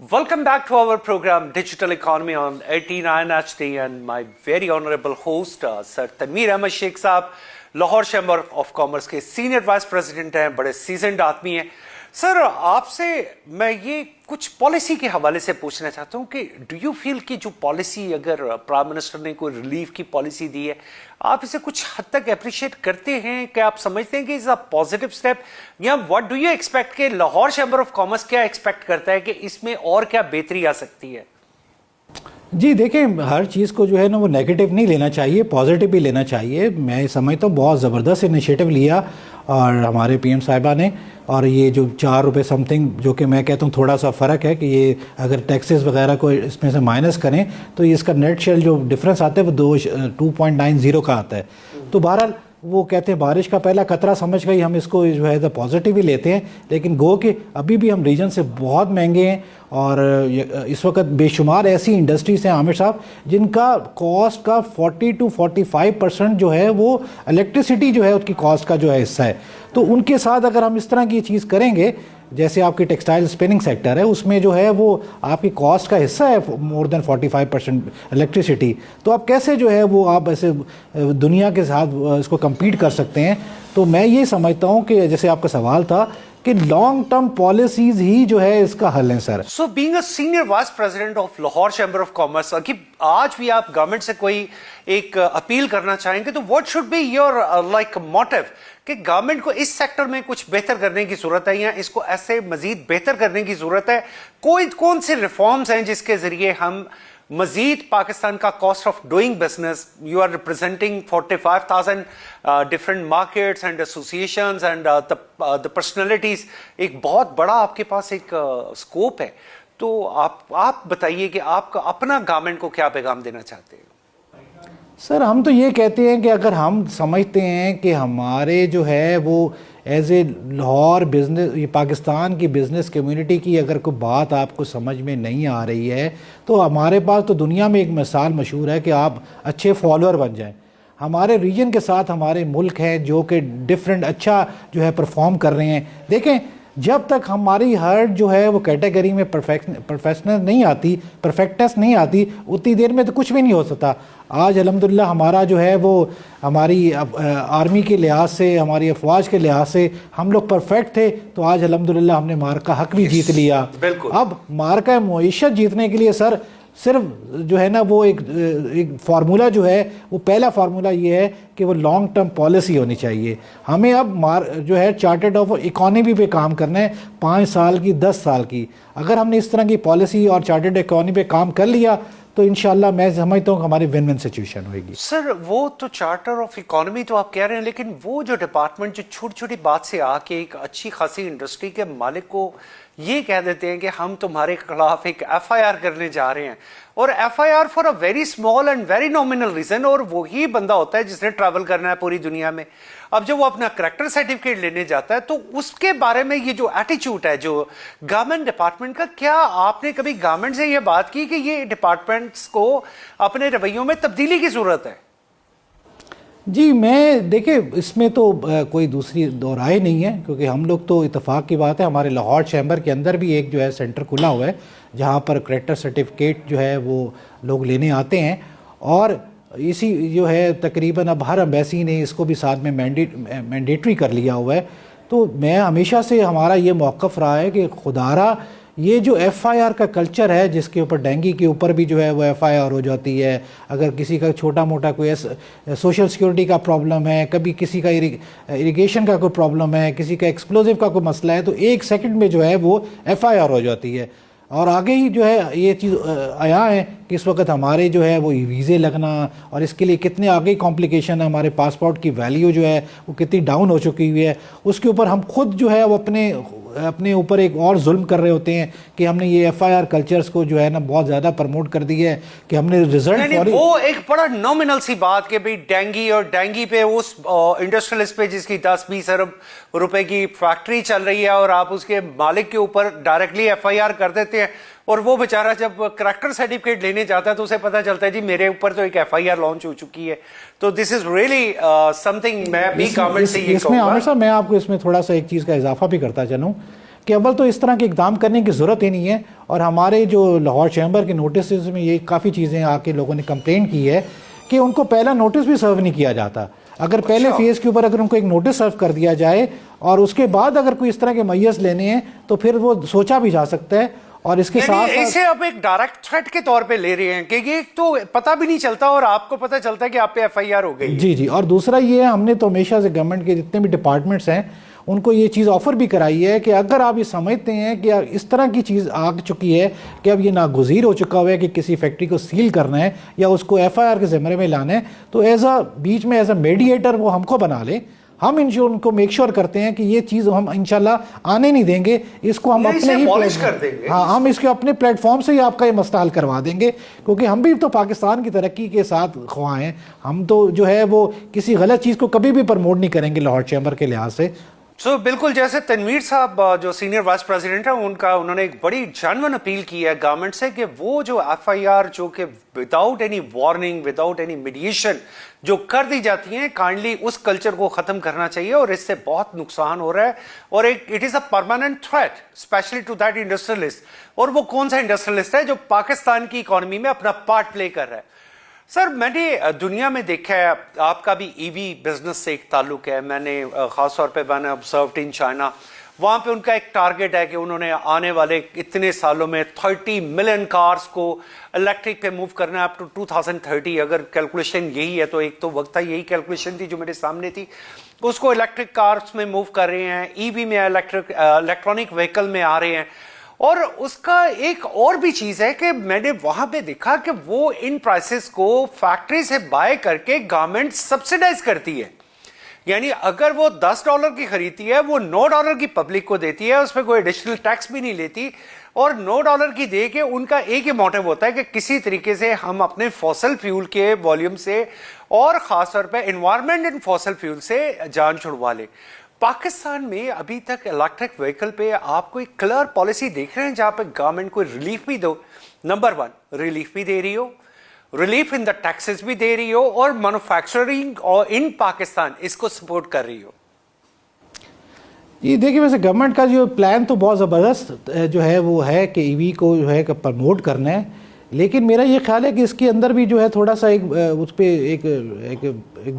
Welcome back to our program Digital Economy on 89 HD and my very honorable host Sir Tanveer Ahmed Sheikh साहब Lahore chamber of commerce के senior vice president हैं, बड़े seasoned आदमी हैं। Sir आपसे मैं ये कुछ पॉलिसी के हवाले से पूछना चाहता हूँ कि डू यू फील कि जो पॉलिसी अगर प्राइम मिनिस्टर ने कोई रिलीफ की पॉलिसी दी है आप इसे कुछ हद तक अप्रिशिएट करते हैं, क्या आप समझते हैं कि इज अ पॉजिटिव स्टेप, या व्हाट डू यू एक्सपेक्ट कि लाहौर चैम्बर ऑफ कॉमर्स क्या एक्सपेक्ट करता है कि इसमें और क्या बेहतरी आ सकती है? जी देखिए, हर चीज़ को जो है ना वो नेगेटिव नहीं लेना चाहिए, पॉजिटिव भी लेना चाहिए। मैं समझता हूँ बहुत ज़बरदस्त इनिशिएटिव लिया और हमारे पीएम साहिबा ने, और ये जो 4 रुपये समथिंग जो कि मैं कहता हूँ थोड़ा सा फ़र्क है कि ये अगर टैक्सेस वगैरह को इसमें से माइनस करें तो इसका नेट शेल जो डिफरेंस आता है वो 2.90 का आता है। तो बहरहाल वो कहते हैं बारिश का पहला कतरा समझ कर ही हम इसको जो है पॉजिटिव ही लेते हैं, लेकिन गो कि अभी भी हम रीजन से बहुत महंगे हैं और इस वक्त बेशुमार ऐसी इंडस्ट्रीज़ हैं आमिर साहब जिनका कॉस्ट का 40 to 45% जो है वो इलेक्ट्रिसिटी जो है उसकी कॉस्ट का जो है हिस्सा है। तो उनके साथ अगर हम इस तरह की चीज़ करेंगे, जैसे आपकी टेक्सटाइल स्पिनिंग सेक्टर है उसमें जो है वो आपकी कॉस्ट का हिस्सा है मोर देन 45% इलेक्ट्रिसिटी, तो आप कैसे जो है वो आप ऐसे दुनिया के साथ इसको compete कर सकते हैं? तो मैं ये समझता हूँ कि जैसे आपका सवाल था कि लॉन्ग टर्म पॉलिसीज ही जो है इसका हल है sir. So being a senior vice president of Lahore chamber of commerce, कि आज भी आप गवर्नमेंट से कोई एक अपील करना चाहेंगे तो what should be your like motive कि गवर्नमेंट को इस सेक्टर में कुछ बेहतर करने की जरूरत है या इसको ऐसे मजीद बेहतर करने की जरूरत है? कौन से रिफॉर्म्स हैं जिसके जरिए हम मजीद पाकिस्तान का cost of doing business, you are representing 45,000 different markets and associations and the personalities, एक बहुत बड़ा आपके पास एक स्कोप है, तो आप बताइए कि आपका अपना गवर्नमेंट को क्या पैगाम देना चाहते हैं? सर हम तो ये कहते हैं कि अगर हम समझते हैं कि हमारे जो है वो एज ए लाहौर बिज़नेस, ये पाकिस्तान की बिज़नेस कम्युनिटी की अगर कोई बात आपको समझ में नहीं आ रही है तो हमारे पास तो दुनिया में एक मिसाल मशहूर है कि आप अच्छे फॉलोअर बन जाएं। हमारे रीजन के साथ हमारे मुल्क हैं जो कि डिफरेंट अच्छा जो है परफॉर्म कर रहे हैं। देखें, जब तक हमारी हर्ट जो है वो कैटेगरी में परफेक्टनेस नहीं आती उतनी देर में तो कुछ भी नहीं हो सकता। आज अल्हम्दुलिल्लाह हमारा जो है वो हमारी आर्मी के लिहाज से, हमारी अफवाज के लिहाज से हम लोग परफेक्ट थे, तो आज अल्हम्दुलिल्लाह हमने मार्का हक भी जीत लिया। अब मार्का मईशत जीतने के लिए सर सिर्फ जो है ना वो एक फार्मूला जो है वो पहला फार्मूला ये है कि वो लॉन्ग टर्म पॉलिसी होनी चाहिए। हमें अब जो है चार्टर्ड ऑफ इकोनॉमी पे काम करना है, 5 साल की 10 साल की। अगर हमने इस तरह की पॉलिसी और चार्टर्ड इकोनॉमी पे काम कर लिया तो इंशाल्लाह मैं समझता हूँ हमारी विन विन सिचुएशन होगी। सर वो तो चार्टर ऑफ इकोनॉमी तो आप कह रहे हैं, लेकिन वो जो डिपार्टमेंट जो छोटी छोटी बात से आके एक अच्छी खासी इंडस्ट्री के मालिक को ये कह देते हैं कि हम तुम्हारे खिलाफ एक एफआईआर करने जा रहे हैं, और FIR for a very small and very nominal reason, और वही बंदा होता है जिसने ट्रैवल करना है पूरी दुनिया में। अब जब वो अपना करैक्टर सर्टिफिकेट लेने जाता है तो उसके बारे में ये जो एटीट्यूड है जो गवर्नमेंट डिपार्टमेंट का, क्या आपने कभी गवर्नमेंट से ये बात की कि ये डिपार्टमेंट्स को अपने रवैयों में तब्दीली की जरूरत है? जी मैं देखिए इसमें तो कोई दूसरी दो राय नहीं है, क्योंकि हम लोग तो इत्तेफाक की बात है हमारे लाहौर चैम्बर के अंदर भी एक जो है सेंटर खुला हुआ है जहाँ पर करैक्टर सर्टिफिकेट जो है वो लोग लेने आते हैं, और इसी जो है तकरीबन अब हर एम्बेसी ने इसको भी साथ में मैंडेटरी कर लिया हुआ है। तो मैं हमेशा से हमारा ये मौक़िफ़ रहा है कि खुदारा ये जो एफआईआर का कल्चर है जिसके ऊपर डेंगू के ऊपर भी जो है वो एफआईआर हो जाती है, अगर किसी का छोटा मोटा कोई सोशल सिक्योरिटी का प्रॉब्लम है, कभी किसी का इरिगेशन का कोई प्रॉब्लम है, किसी का एक्सप्लोजिव का कोई मसला है, तो 1 सेकंड में जो है वो एफआईआर हो जाती है। और आगे ही जो है ये चीज़ आया है कि इस वक्त हमारे जो है वो वीज़े लगना और इसके लिए कितने आगे कॉम्प्लिकेशन है, हमारे पासपोर्ट की वैल्यू जो है वो कितनी डाउन हो चुकी हुई है, उसके ऊपर हम खुद जो है वो अपने ऊपर एक और जुल्म कर रहे होते हैं कि हमने ये एफआईआर कल्चर्स को जो है ना बहुत ज़्यादा प्रमोट कर दी है कि हमने रिजल्ट। वो एक बड़ा नॉमिनल सी बात कि भाई डेंगी पे उस इंडस्ट्रियलिस्ट पे जिसकी 10-20 अरब रुपए की फैक्ट्री चल रही है और आप उसके मालिक के ऊपर डायरेक्टली एफआईआर कर देते हैं, और वो बेचारा जब करैक्टर सर्टिफिकेट लेने जाता है तो उसे पता चलता है जी मेरे ऊपर तो एक एफआईआर लॉन्च हो चुकी है। तो दिस इज रियली समथिंग मैं भी गवर्नमेंट से ये कहूंगा। इसमें आमिर साहब मैं आपको इसमें थोड़ा सा एक चीज़ का इजाफा भी करता चलूँ کہ اول تو اس طرح کے اقدام کرنے کی ضرورت ہی نہیں ہے. اور ہمارے جو لاہور چیمبر کے نوٹسز میں یہ کافی چیزیں آ کے لوگوں نے کمپلین کی ہے کہ ان کو پہلا نوٹس بھی سرو نہیں کیا جاتا. اگر پہلے فیز کے اوپر اگر ان کو ایک نوٹس سرو کر دیا جائے اور اس کے بعد اگر کوئی اس طرح کے میئرز لینے ہیں تو پھر وہ سوچا بھی جا سکتا ہے. اور اس کے ساتھ اسے اب ایک ڈائریکٹ تھریٹ کے طور پہ لے رہے ہیں کہ یہ تو پتہ بھی نہیں چلتا اور آپ کو پتہ چلتا ہے کہ آپ پہ ایف آئی آر ہو گئی. جی. اور دوسرا یہ ہے, ہم نے تو ہمیشہ سے گورنمنٹ کے جتنے بھی ڈپارٹمنٹس ہیں ان کو یہ چیز آفر بھی کرائی ہے کہ اگر آپ یہ سمجھتے ہیں کہ اس طرح کی چیز آ چکی ہے کہ اب یہ ناگزیر ہو چکا ہوا ہے کہ کسی فیکٹری کو سیل کرنا ہے یا اس کو ایف آئی آر کے زمرے میں لانا ہے, تو بیچ میں ایز اے میڈیٹر وہ ہم کو بنا لیں. ہم ان کو میک شور کرتے ہیں کہ یہ چیز ہم انشاءاللہ آنے نہیں دیں گے, اس کو ہم اپنے ہی ہم اس کے اپنے پلیٹ فارم سے ہی آپ کا یہ مسئلہ حل کروا دیں گے, کیونکہ ہم بھی تو پاکستان کی ترقی کے ساتھ خواہاں ہیں. ہم تو جو ہے وہ کسی غلط چیز کو کبھی بھی پروموٹ نہیں کریں گے لاہور چیمبر کے لحاظ سے. بالکل, جیسے تنویر صاحب جو سینئر وائس پریزیڈنٹ ہیں انہوں نے ایک بڑی جینوئن اپیل کی ہے گورنمنٹ سے کہ وہ جو ایف آئی آر جو کہ without any warning without any mediation جو کر دی جاتی ہیں, کائنڈلی اس کلچر کو ختم کرنا چاہیے اور اس سے بہت نقصان ہو رہا ہے اور it is a permanent threat especially to that industrialist. اور وہ کون سا انڈسٹریلسٹ ہے جو پاکستان کی اکانومی میں اپنا پارٹ پلے کر رہا ہے. سر, میں نے دنیا میں دیکھا ہے, آپ کا بھی ای وی بزنس سے ایک تعلق ہے, میں نے خاص طور پہ میں نے آبزروڈ ان چائنا, وہاں پہ ان کا ایک ٹارگٹ ہے کہ انہوں نے آنے والے اتنے سالوں میں 30 ملین کارز کو الیکٹرک پہ موو کرنا ہے اپ ٹو 2030. اگر کیلکولیشن یہی ہے تو ایک تو وقت یہی کیلکولیشن تھی جو میرے سامنے تھی, اس کو الیکٹرک کارز میں موو کر رہے ہیں, ای وی میں الیکٹرانک وہیکل میں آ رہے ہیں. اور اس کا ایک اور بھی چیز ہے کہ میں نے وہاں پہ دیکھا کہ وہ ان پرائسز کو فیکٹری سے بائی کر کے گورنمنٹ سبسیڈائز کرتی ہے. یعنی اگر وہ $10 کی خریدتی ہے وہ $9 کی پبلک کو دیتی ہے, اس پہ کوئی ایڈیشنل ٹیکس بھی نہیں لیتی, اور $9 کی دے کے ان کا ایک ہی موٹیو ہوتا ہے کہ کسی طریقے سے ہم اپنے فوسل فیول کے والیوم سے اور خاص طور پہ انوائرمنٹ اینڈ فوسل فیول سے جان چھڑوا لے. پاکستان میں ابھی تک الیکٹرک وہیکل پہ آپ کوئی کلیئر پالیسی دیکھ رہے ہیں جہاں پہ گورنمنٹ کوئی ریلیف بھی دو؟ نمبر 1, ریلیف بھی دے رہی ہو, ریلیف ان دا ٹیکسز بھی دے رہی ہو, اور مینوفیکچرنگ اور ان پاکستان اس کو سپورٹ کر رہی ہو. یہ دیکھیے, ویسے گورنمنٹ کا جو پلان تو بہت زبردست جو ہے وہ ہے کہ ای وی کو جو ہے پروموٹ کرنا ہے, لیکن میرا یہ خیال ہے کہ اس کے اندر بھی جو ہے تھوڑا سا ایک اس پہ ایک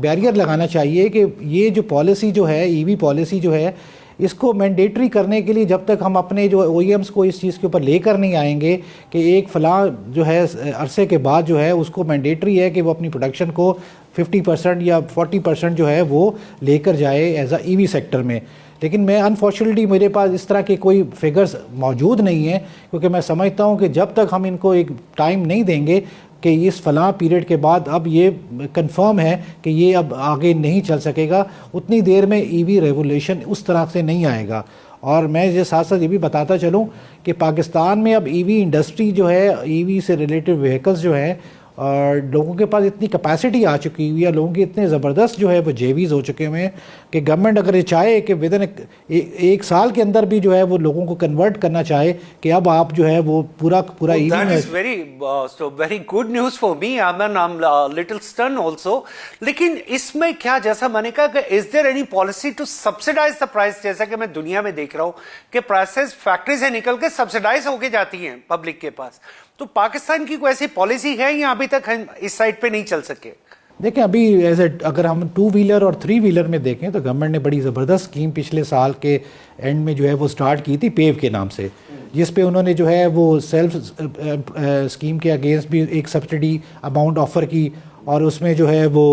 بیریئر لگانا چاہیے کہ یہ جو پالیسی جو ہے ای وی پالیسی جو ہے اس کو مینڈیٹری کرنے کے لیے جب تک ہم اپنے جو او ای ایمس کو اس چیز کے اوپر لے کر نہیں آئیں گے کہ ایک فلاں جو ہے عرصے کے بعد جو ہے اس کو مینڈیٹری ہے کہ وہ اپنی پروڈکشن کو 50% یا 40% جو ہے وہ لے کر جائے as a E we sector میں. لیکن میں انفارچونیٹلی میرے پاس اس طرح کے کوئی فگرز موجود نہیں ہیں, کیونکہ میں سمجھتا ہوں کہ جب تک ہم ان کو ایک ٹائم نہیں دیں گے کہ اس فلاں پیریڈ کے بعد اب یہ کنفرم ہے کہ یہ اب آگے نہیں چل سکے گا, اتنی دیر میں ای وی ریولیوشن اس طرح سے نہیں آئے گا. اور میں یہ ساتھ ساتھ یہ بھی بتاتا چلوں کہ پاکستان میں اب ای وی انڈسٹری جو ہے, ای وی سے ریلیٹڈ وہیکلز جو ہیں, اور لوگوں کے پاس اتنی کیپیسٹی آ چکی ہوئی ہے, لوگوں کی اتنے زبردست جو ہے وہ جے ویز ہو چکے ہوئے ہیں کہ گورنمنٹ اگر یہ چاہے کہ ودن ایک سال کے اندر بھی جو ہے وہ لوگوں کو کنورٹ کرنا چاہے کہ اب آپ جو ہے وہ پورا ای وی میں. Very good news for me, I'm little stunned also. لیکن اس میں کیا, جیسا میں نے کہا کہ is there any policy to subsidize the price, جیسا کہ میں دنیا میں دیکھ رہا ہوں کہ پرائسز فیکٹری سے نکل کے سبسیڈائز ہو کے جاتی ہیں پبلک کے پاس. تو پاکستان کی کوئی ایسی پالیسی ہے یا ابھی تک ہم اس سائڈ پہ نہیں چل سکے؟ دیکھیں ابھی اگر ہم 2 ویلر اور 3 ویلر میں دیکھیں تو گورنمنٹ نے بڑی زبردست اسکیم پچھلے سال کے اینڈ میں جو ہے وہ سٹارٹ کی تھی پیو کے نام سے, جس پہ انہوں نے جو ہے وہ سیلف اسکیم کے اگینسٹ بھی ایک سبسڈی اماؤنٹ آفر کی, اور اس میں جو ہے وہ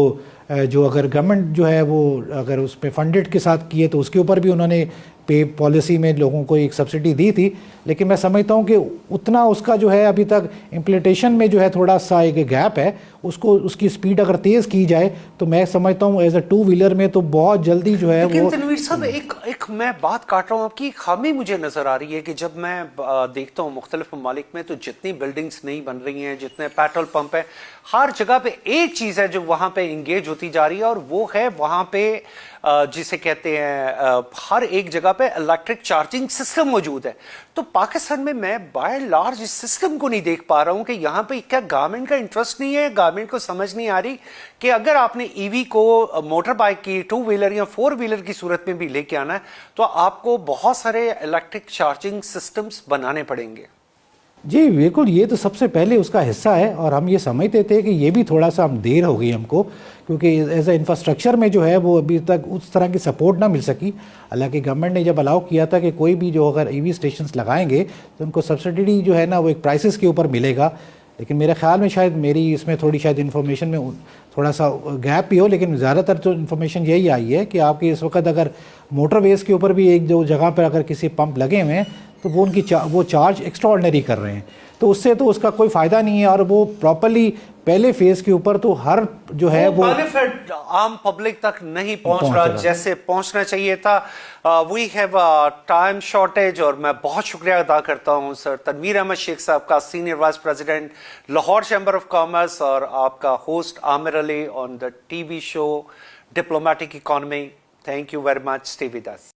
جو اگر گورنمنٹ جو ہے وہ اگر اس پہ فنڈڈ کے ساتھ کیے تو اس کے اوپر بھی انہوں نے پے پالیسی میں لوگوں کو ایک سبسڈی دی تھی. لیکن میں سمجھتا ہوں کہ اتنا اس کا جو ہے ابھی تک امپلیمنٹیشن میں جو ہے تھوڑا سا ایک گیپ ہے, اس کی سپیڈ اگر تیز کی جائے تو میں سمجھتا ہوں ایز اے 2 ویلر میں تو بہت جلدی جو ہے. لیکن تنویر صاحب ایک میں بات کاٹ رہا ہوں, آپ کی خامی مجھے نظر آ رہی ہے کہ جب میں دیکھتا ہوں مختلف ممالک میں تو جتنی بلڈنگز نہیں بن رہی ہیں, جتنے پیٹرول پمپ ہیں, ہر جگہ پہ ایک چیز ہے جو وہاں پہ انگیج ہوتی جا رہی ہے, اور وہ ہے وہاں پہ जिसे कहते हैं हर एक जगह पे इलेक्ट्रिक चार्जिंग सिस्टम मौजूद है, तो पाकिस्तान में मैं बाय लार्ज इस सिस्टम को नहीं देख पा रहा हूं कि यहाँ पे क्या गवर्नमेंट का इंटरेस्ट नहीं है, गवर्नमेंट को समझ नहीं आ रही कि अगर आपने ईवी को मोटर बाइक की, टू व्हीलर या फोर व्हीलर की सूरत में भी लेके आना है तो आपको बहुत सारे इलेक्ट्रिक चार्जिंग सिस्टम्स बनाने पड़ेंगे। जी बिल्कुल, ये तो सबसे पहले उसका हिस्सा है और हम ये समझते थे कि ये भी थोड़ा सा हम देर हो गई हमको, क्योंकि एज ए इंफ्रास्ट्रक्चर में जो है वो अभी तक उस तरह की सपोर्ट ना मिल सकी। हालांकि गवर्नमेंट ने जब अलाउ किया था कि कोई भी जो अगर ईवी स्टेशंस लगाएंगे तो उनको सब्सिडी जो है ना वो एक प्राइसेस के ऊपर मिलेगा, लेकिन मेरे ख्याल में शायद मेरी इसमें थोड़ी शायद इन्फॉर्मेशन में थोड़ा सा गैप भी हो, लेकिन ज़्यादातर तो इन्फॉर्मेशन यही आई है कि आपकी इस वक्त अगर मोटरवेज के ऊपर भी एक जो जगह पर अगर किसी पंप लगे हुए हैं तो वो उनकी वो चार्ज एक्स्ट्रा ऑर्डिनरी कर रहे हैं, तो उससे तो उसका कोई फ़ायदा नहीं है। और वो प्रॉपरली पहले फेज़ के ऊपर तो हर जो है वो बेनिफिट आम पब्लिक तक नहीं पहुंच रहा जैसे पहुंचना चाहिए था। वी हैव टाइम शॉर्टेज और मैं बहुत शुक्रिया अदा करता हूं सर तनवीर अहमद शेख साहब का, senior vice president Lahore chamber of commerce, और आपका host Aamir Ali on the TV show diplomatic economy. Thank you very much, stay with us.